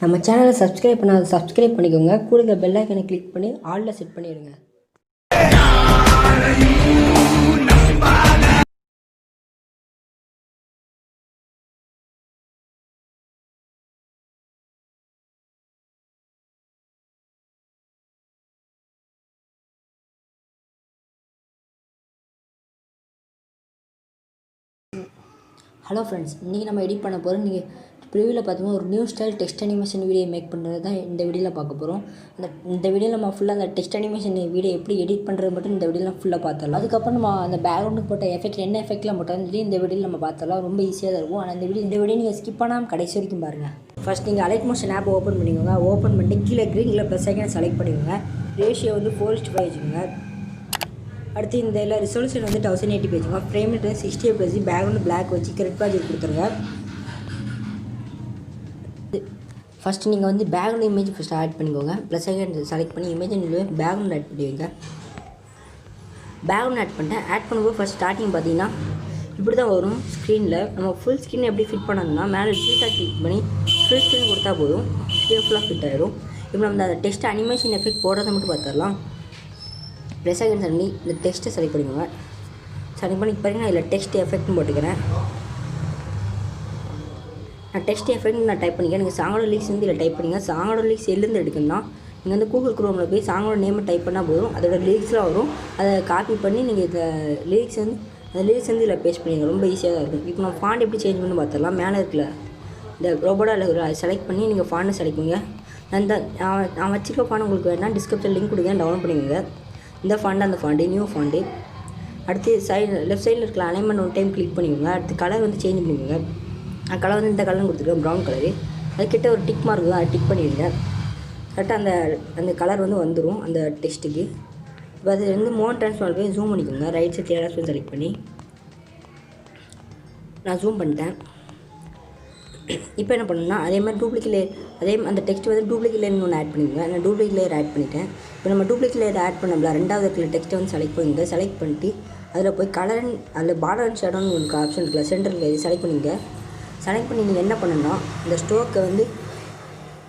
நம்ம சேனலை சப்ஸ்கிரைப் பண்ணாத சப்ஸ்கிரைப் பண்ணிக்கோங்க. கூட இருக்க பெல் ஐக்கனை கிளிக் பண்ணி ஆல்ல செட் பண்ணிடுங்க. ஹலோ ஃப்ரெண்ட்ஸ், இன்றைக்கி நம்ம எடிட் பண்ண போகிறோம். நீங்கள் ப்ரிவியூவில் பார்த்தீங்கன்னா ஒரு new style text animation video make பண்ணுறது தான் இந்த வீடியோவில் பார்க்க போகிறோம். இந்த வீடியோவில் நம்ம ஃபுல்லாக அந்த டெக்ஸ்ட் அனிமேஷன் வீடியோ எப்படி எடிட் பண்ணுறது மட்டும் இந்த வீடியோவில் ஃபுல்லாக பார்த்துடலாம். அதுக்கப்புறம் நம்ம அந்த பேக்ரவுண்டுக்கு போட்ட எஃபெக்ட் என்ன எஃபெக்ட்லாம் போட்டாலும் சொல்லி இந்த வீடியோவில் நம்ம பார்த்துடலாம். ரொம்ப ஈஸியாக தான் இருக்கும். ஆனால் இந்த வீடியோ நீங்கள் ஸ்கிப் பண்ணாமல் கடைசி வரைக்கும் பாருங்கள். ஃபஸ்ட் நீங்கள் அலைட் மோஷன் ஆப் ஓப்பன் பண்ணிக்கோங்க. ஓப்பன் பண்ணிட்டு கீழே க்ரீனில் ப்ளஸ் ஐக்கன் செலக்ட் பண்ணிக்கோங்க. ரேஷியோ வந்து 4:5 வச்சுக்கோங்க. அடுத்து இந்த எல்லாம் ரிசல்யூஷன் வந்து 1080 வச்சுக்கோங்க. ஃப்ரேம் ரேட் 60 வச்சு பேக்ரவுண்ட் பிளாக் வச்சு கரெக்ட் பாஜெட் கொடுத்துருங்க. ஃபஸ்ட்டு நீங்கள் வந்து பேக்ரவுண்ட் இமேஜ் ஃபஸ்ட்டு ஆட் பண்ணிக்கோங்க. ப்ளஸ் ஐக்கன் செலக்ட் பண்ணி இமேஜ் பேக்ரவுண்ட் ஆட் பண்ணுவீங்க. பேக்ரவுண்ட் ஆட் பண்ணிட்டேன். ஆட் பண்ணும்போது ஃபஸ்ட் ஸ்டார்டிங் பார்த்தீங்கன்னா இப்படி தான் வரும். ஸ்க்ரீனில் நம்ம ஃபுல் ஸ்க்ரீன் எப்படி ஃபிட் பண்ணணும்னா மேலே டிஜிட்டாக கிளிக் பண்ணி ஃபுல் ஸ்க்ரீன் கொடுத்தா போதும். ஸ்க்ரீன் ஃபுல்லாக ஃபிட் ஆகிடும். இப்போ நம்ம அந்த டெக்ஸ்ட் அனிமேஷன் எஃபெக்ட் போடுறதை மட்டும் பார்த்துடலாம். ப்ளஸ் ஐக்கன் பண்ணி இந்த டெக்ஸ்ட்டை செலக்ட் பண்ணிக்கோங்க. செலக்ட் பண்ணி பாருங்க, இதில் டெக்ஸ்ட் எஃபெக்ட்னு போட்டுக்கிறேன். நான் டெக்ஸ்ட் எஃபெக்ட் நான் டைப் பண்ணிக்கிறேன். நீங்கள் சாங்கோட லீக்ஸ் வந்து இதில் டைப் பண்ணிங்க. சாங்கோட லீக்ஸ் எல்லேருந்து எடுக்கணும்னா நீங்கள் வந்து கூகுள் குரோமில் போய் சாங்கோட நேமை டைப் பண்ணால் போதும். அதோட லிரிக்ஸ்லாம் வரும். அதை காப்பி பண்ணி நீங்கள் இந்த லிரிக்ஸ் வந்து இதில் பேஸ்ட் பண்ணிங்க. ரொம்ப ஈஸியாக தான் இருக்கும். இப்போ நான் ஃபாண்ட் எப்படி சேஞ்ச் பண்ணி பார்த்துடலாம். மேலே இருக்குல்ல இந்த ரோபோட்டாவில் ஒரு செலக்ட் பண்ணி நீங்கள் ஃபாண்ட்டை செலக்ட் பண்ணுங்க. நான் வச்சுருக்க ஃபாண்ட் உங்களுக்கு வேணால் டிஸ்கிரிப்ஷன் லிங்க் கொடுங்க, டவுன்லோட் பண்ணிக்கோங்க. இந்த ஃபாண்ட் அந்த ஃபாண்ட்டு நியூ ஃபாண்ட்டு. அடுத்து லெஃப்ட் சைடில் இருக்கிற அலைன்மெண்ட் ஒன் டைம் கிளிக் பண்ணிக்கோங்க. அடுத்து கலர் வந்து சேஞ்ச் பண்ணிக்கோங்க. கலர் வந்து இந்த கலர்னு கொடுத்துருக்கேன், ப்ரௌன் கலரு. அதுக்கிட்ட ஒரு டிக் மார்க் தான், அதை டிக் பண்ணிடுங்க. கரெக்டாக அந்த கலர் வந்து வந்துடும் அந்த டெக்ஸ்ட்டுக்கு. இப்போ அது வந்து மோன் ட்ரான்ஸ்ஃபார்ம் போய் ஜூம் பண்ணிக்கோங்க. ரைட் சைட் ஏடாஸ் செலக்ட் பண்ணி நான் ஜூம் பண்ணிட்டேன். இப்போ என்ன பண்ணணும்னா அதே மாதிரி டூப்ளிகேட் லேயர் அந்த டெக்ஸ்ட் வந்து டூப்ளிகேட் லேயர்னு ஒன்று ஆட் பண்ணிக்கோங்க. நான் டூப்ளிகேட் லேயர் ஆட் பண்ணிட்டேன். இப்போ நம்ம டூப்ளிகேட் லேயர் ஆட் பண்ணல ரெண்டாவது இருக்கிற டெக்ஸ்ட்டை வந்து செலக்ட் பண்ணிங்க. செலக்ட் பண்ணிட்டு அதில் போய் கலர் அதில் பார்டர் அண்ட் ஷேடோன்னு உங்களுக்கு ஆப்ஷன் இருக்குல்ல, சென்டரில் இது செலக்ட் பண்ணிங்க. செலக்ட் பண்ணி நீங்கள் என்ன பண்ணணும்னா இந்த ஸ்டோக்கை வந்து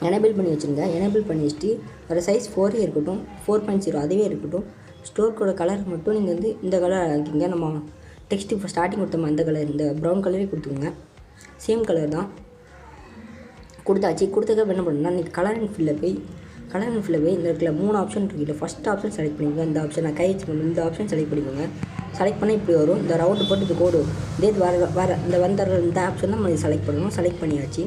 எனேபிள் பண்ணி வச்சுருங்க. எனேபிள் பண்ணி வச்சுட்டு ஒரு சைஸ் 4 இருக்கட்டும், 4.0 அதுவே இருக்கட்டும். ஸ்டோக்கோட கலர் மட்டும் நீங்கள் வந்து இந்த கலர் ஆக்கிங்க. நம்ம டெக்ஸ்ட்டு இப்போ ஸ்டார்டிங் கொடுத்தோம் அந்த கலர், இந்த ப்ரௌன் கலரே கொடுத்துருங்க. சேம் கலர் தான் கொடுத்தாச்சு. கொடுத்ததுக்கு என்ன பண்ணணும்னா நீங்கள் கலர் அண்ட் ஃபில்லில் போய் இந்த இடத்துல 3 ஆப்ஷன் இருக்குல்ல, ஃபஸ்ட் ஆப்ஷன் செலக்ட் பண்ணிக்கோங்க. இந்த ஆப்ஷன் நான் கை வச்சு இந்த ஆப்ஷன் செலக்ட் பண்ணிக்கோங்க. செலக்ட் பண்ணால் இப்படி வரும். இந்த ரவுண்டு போட்டு இது கோடு இதே வர இந்த இந்த ஆப்ஷன் தான் நம்ம செலக்ட் பண்ணணும். செலக்ட் பண்ணியாச்சு.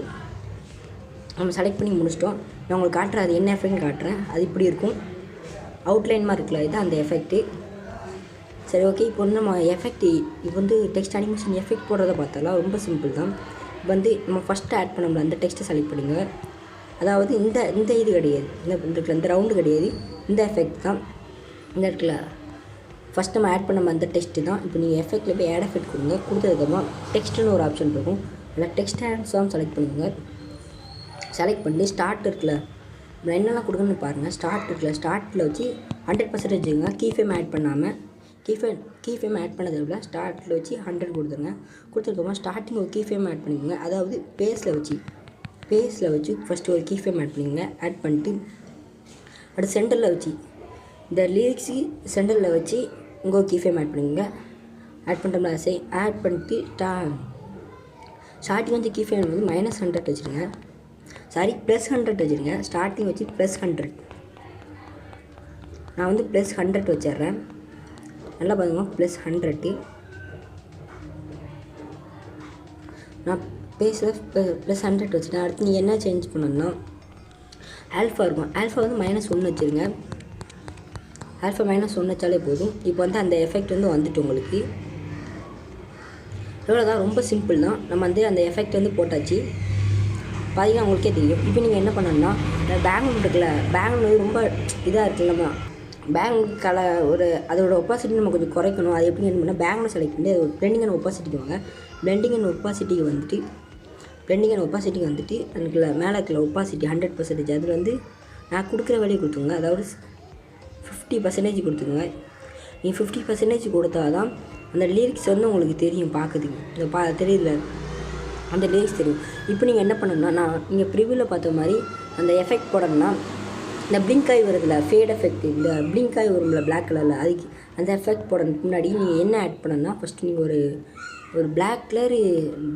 நம்ம செலக்ட் பண்ணி முடிச்சிட்டோம். நான் உங்களுக்கு காட்டுறேன், அது என்ன எஃபெக்ட்னு காட்டுறேன். அது இப்படி இருக்கும், அவுட்லைன் மாதிரி இருக்குல்ல, இது அந்த எஃபெக்ட்டு. சரி, ஓகே. இப்போ வந்து நம்ம எஃபெக்ட் இப்போ வந்து டெக்ஸ்ட் அனிமேஷன் எஃபெக்ட் போடுறத பார்த்தாலாம் ரொம்ப சிம்பிள் தான். இப்போ வந்து நம்ம ஃபஸ்ட்டு ஆட் பண்ணோம்ல அந்த டெக்ஸ்ட்டை செலக்ட் பண்ணுங்க. அதாவது இந்த இது கிடையாது, இந்த ரவுண்டு கிடையாது, இந்த எஃபெக்ட் தான். இந்த இடத்துல ஃபஸ்ட் நம்ம ஆட் பண்ண அந்த டெக்ஸ்ட்டு தான். இப்போ நீங்கள் எஃபெக்ட்டில் போய் ஆட் எஃபெக்ட் கொடுங்க. கொடுத்ததுக்கப்புறம் டெக்ஸ்ட்டுன்னு ஒரு ஆப்ஷன் இருக்கும். அதில் டெக்ஸ்ட் அண்ட் சாங் செலக்ட் பண்ணுங்க. செலக்ட் பண்ணி ஸ்டார்ட் இருக்குல்ல, நம்ம என்னெல்லாம் கொடுக்கணும்னு பாருங்கள். ஸ்டார்ட் இருக்குல்ல, ஸ்டார்ட்டில் வச்சு 100% வச்சுக்கோங்க. கீ ஃப்ரேம் ஆட் பண்ணாமல் கீ ஃப்ரேம் ஆட் பண்ணது இல்லை, ஸ்டார்ட்டில் வச்சு 100 கொடுத்துருங்க. கொடுத்துருக்கோம் ஸ்டார்டிங் ஒரு கீ ஃப்ரேம் ஆட் பண்ணிக்கோங்க. அதாவது பேஸில் வச்சு ஃபஸ்ட்டு ஒரு கீ ஃப்ரேம் ஆட் பண்ணிக்கோங்க. ஆட் பண்ணிட்டு அடுத்து சென்டரில் வச்சு இந்த லிரிக்ஸு சென்டரில் வச்சு உங்கள் கீ ஃப்ரேம் ஆட் பண்ணிக்கோங்க. ஆட் பண்ணுறோம்ல ஆட் பண்ணிட்டு ஸ்டார்டிங் வந்து கீ ஃப்ரேம் வந்து -100 வச்சுருங்க. சாரி, +100 வச்சுருங்க. ஸ்டார்டிங் வச்சு +100. நான் வந்து +100 வச்சிட்றேன். நல்லா பாருங்க, +100. நான் பேஸில் +100 வச்சுட்டேன். அடுத்து நீங்கள் என்ன சேஞ்ச் பண்ணணும்னா ஆல்ஃபா இருக்கும். ஆல்ஃபா வந்து -1 வச்சுருங்க. ஆல்ஃபா -1 வச்சாலே போதும். இப்போ வந்து அந்த எஃபெக்ட் வந்து வந்துட்டு உங்களுக்கு எவ்வளோ தான், ரொம்ப சிம்பிள் தான். நம்ம வந்து அந்த எஃபெக்ட் வந்து போட்டாச்சு. பார்த்தீங்கன்னா உங்களுக்கே தெரியும். இப்போ நீங்கள் என்ன பண்ணணும்னா பேக்ரவுண்ட் இருக்குல்ல, பேக்ரவுண்ட் ரொம்ப இதாக இருக்குல்ல, நம்ம பேக்ரவுண்ட் ஒரு அதோட ஒப்பாசிட்டி நம்ம கொஞ்சம் குறைக்கணும். அது எப்படி என்ன பண்ணால் பேக்ரவுண்ட் செலக்ட் பண்ணி அது ஒரு பிளெண்டிங் அண்ட் ஒப்பாசிட்டிக்கு வாங்க. பிளெண்டிங் அண்ட் ஒப்பாசிட்டிக்கு வந்துட்டு எனக்கு மேலே இருக்கிற ஒப்பாசிட்டி 100%. அதில் வந்து நான் கொடுக்குற வேலையை கொடுத்துங்க. அதாவது 50% கொடுத்துங்க. நீங்கள் 50% கொடுத்தா தான் அந்த லிரிக்ஸ் வந்து உங்களுக்கு தெரியும் பார்க்குறதுக்கு. இந்த தெரியல அந்த லிரிக்ஸ் தெரியும். இப்போ நீங்கள் என்ன பண்ணணும்னா, நான் நீங்கள் ப்ரிவியூவில் பார்த்த மாதிரி அந்த எஃபெக்ட் போடணும்னா, இந்த பிளிங்க் ஆகி வருதுல ஃபேட் எஃபெக்ட், இந்த பிளிங்க் ஆகி வரும்ல பிளாக் கலரில், அதுக்கு அந்த எஃபெக்ட் போடுறதுக்கு முன்னாடி நீங்கள் என்ன ஆட் பண்ணணும்னா, ஃபஸ்ட்டு நீங்கள் ஒரு black colour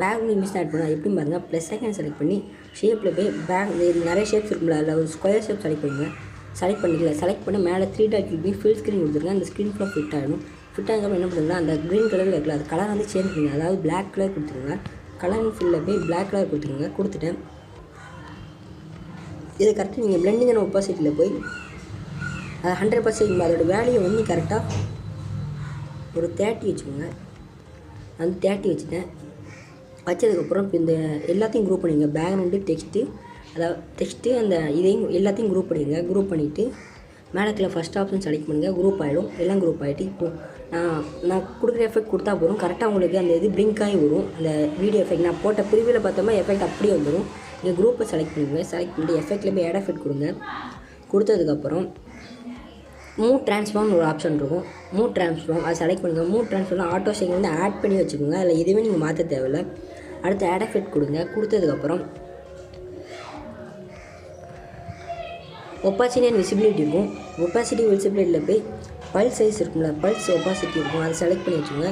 background image add பண்ணால் எப்படி பாருங்கள், ப்ளஸ் செகண்ட் செலக்ட் பண்ணி ஷேப்பில் போய் நிறைய ஷேப்ஸ் இருக்கும்ல, அதில் ஒரு ஸ்கொயர் ஷேப் செலக்ட் பண்ணுங்க. செலக்ட் பண்ணி மேலே 3 டாட் கிளிக் ஃபுல் ஸ்க்ரீன் கொடுத்துருங்க. அந்த ஸ்க்ரீன் ஃபுல்லாக ஃபிட் ஆகிடும். ஃபிட் ஆகிறப்ப என்ன பண்ணுறீங்கன்னா, அந்த க்ரீன் கலரில் இருக்குல்ல, அது கலர் வந்து சேஞ்ச் பண்ணுங்க. அதாவது பிளாக் கலர் கொடுத்துருங்க. கலர் ஃபில்லில் போய் பிளாக் கலர் கொடுத்துருங்க. கொடுத்துட்டேன். இதை கரெக்டாக நீங்கள் பிளெண்டிங் அண்ட் ஒப்பாசிட்டியில் போய் 100% அதோடய வேல்யூ வந்து கரெக்டாக ஒரு 30 வச்சுக்கோங்க. அந்த 30 வச்சுட்டேன். வச்சதுக்கப்புறம் இப்போ இந்த எல்லாத்தையும் குரூப் பண்ணிடுங்க. பேக்ரவுண்டு, டெக்ஸ்ட்டு, அதாவது டெக்ஸ்ட்டு அந்த இதையும் எல்லாத்தையும் குரூப் பண்ணிடுங்க. குரூப் பண்ணிவிட்டு மேலே ஃபஸ்ட் ஆப்ஷன் செலக்ட் பண்ணுங்கள். குரூப் ஆகிடும். எல்லாம் குரூப் ஆகிட்டு இப்போது நான் கொடுக்குற எஃபெக்ட் கொடுத்தா போதும். கரெக்டாக உங்களுக்கு அந்த இது பிளிங்க் ஆகி வரும். அந்த வீடியோ எஃபெக்ட் நான் போட்ட ப்ரிவியூவில் பார்த்தோம்னா எஃபெக்ட் அப்படியே வந்துடும். நீங்கள் குரூப்பை செலக்ட் பண்ணுங்கள். செலக்ட் பண்ணிட்டு எஃபெக்ட்டில் போய் ஆட் எஃபெக்ட் கொடுங்க. கொடுத்ததுக்கப்புறம் மூவ் ட்ரான்ஸ்ஃபார்ம்னு ஒரு ஆப்ஷன் இருக்கும். மூவ் ட்ரான்ஸ்ஃபார்ம் அதை செலக்ட் பண்ணுங்கள். மூவ் ட்ரான்ஸ்ஃபார்ம் ஆட்டோ ஷேக் வந்து ஆட் பண்ணி வச்சுக்கோங்க. அதில் எதுவுமே நீங்கள் மாற்ற தேவையில்லை. அடுத்து ஆட் எஃபெக்ட் கொடுங்க. கொடுத்ததுக்கப்புறம் ஒப்பாசிட்டி அண்ட் விசிபிலிட்டி இருக்கும். ஒப்பாசிட்டி விசிபிலிட்டியில் போய் பல்ஸ் சைஸ் இருக்கும்ல, பல்ஸ் ஒப்பாசிட்டி இருக்கும். அதை செலக்ட் பண்ணி வச்சுக்கோங்க.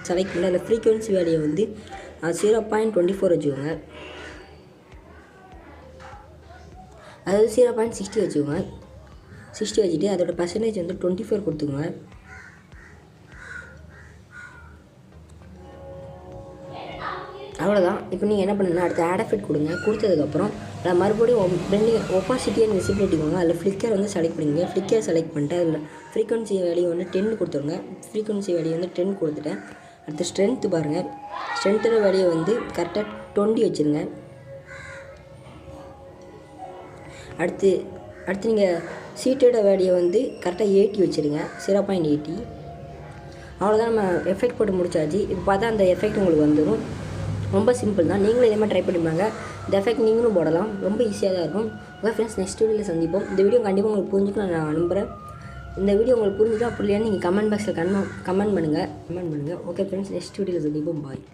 செலக்ட் பண்ணி அதில் ஃப்ரீக்வன்சி வேல்யூ வந்து 0.24 வச்சுக்கோங்க. அதாவது 0.60 வச்சுக்கோங்க. 60 வச்சுட்டு அதோட பர்சன்டேஜ் வந்து 24 கொடுத்துக்கோங்க. அவ்வளோதான். இப்போ நீங்கள் என்ன பண்ணுன்னா, அடுத்து ஆட் எஃபெக்ட் கொடுங்க. கொடுத்ததுக்கப்புறம் நான் மறுபடியும் ஒப்பாசிட்டி அண்ட் விசிபிலிட்டி வாங்க. அதில் ஃப்ளிக்கர் வந்து செலக்ட் பண்ணிங்க. ஃப்ளிக்கர் செலக்ட் பண்ணிட்டு அதில் ஃப்ரீக்வன்சி வேல்யூ வந்து 10 கொடுத்துருங்க. ஃப்ரீக்வன்சி வேல்யூ வந்து 10 கொடுத்துட்டேன். அடுத்து ஸ்ட்ரென்த்து பாருங்கள். ஸ்ட்ரென்த்தோட வேல்யூ வந்து கரெக்டாக 20 வச்சுருங்க. அடுத்து நீங்கள் சீட்டோட வேல்யூ வந்து கரெக்டாக 80 வச்சுருங்க. 0.80. அவ்வளோதான். நம்ம எஃபெக்ட் போட்டு முடிச்சாச்சு. இப்போ பார்த்தா அந்த எஃபெக்ட் உங்களுக்கு வந்துடும். ரொம்ப சிம்பிள் தான். நீங்களும் இதே மாதிரி ட்ரை பண்ணிப்பாங்க. இந்த எஃபெக்ட் நீங்களும் போடலாம். ரொம்ப ஈஸியாக தான் இருக்கும். ஓகே ஃப்ரெண்ட்ஸ், நெக்ஸ்ட் வீடியோவில் சந்திப்போம். இந்த வீடியோ கண்டிப்பாக உங்களுக்கு புரிஞ்சுக்கணும் நான் நம்புகிறேன். இந்த வீடியோ உங்களுக்கு புரிஞ்சுக்கா புரியலையான்னு நீங்கள் கமெண்ட் பாக்ஸில் கமெண்ட் பண்ணுங்கள். ஓகே ஃப்ரெண்ட்ஸ், நெக்ஸ்ட் வீடியோவில் சந்திப்போம். பாய்.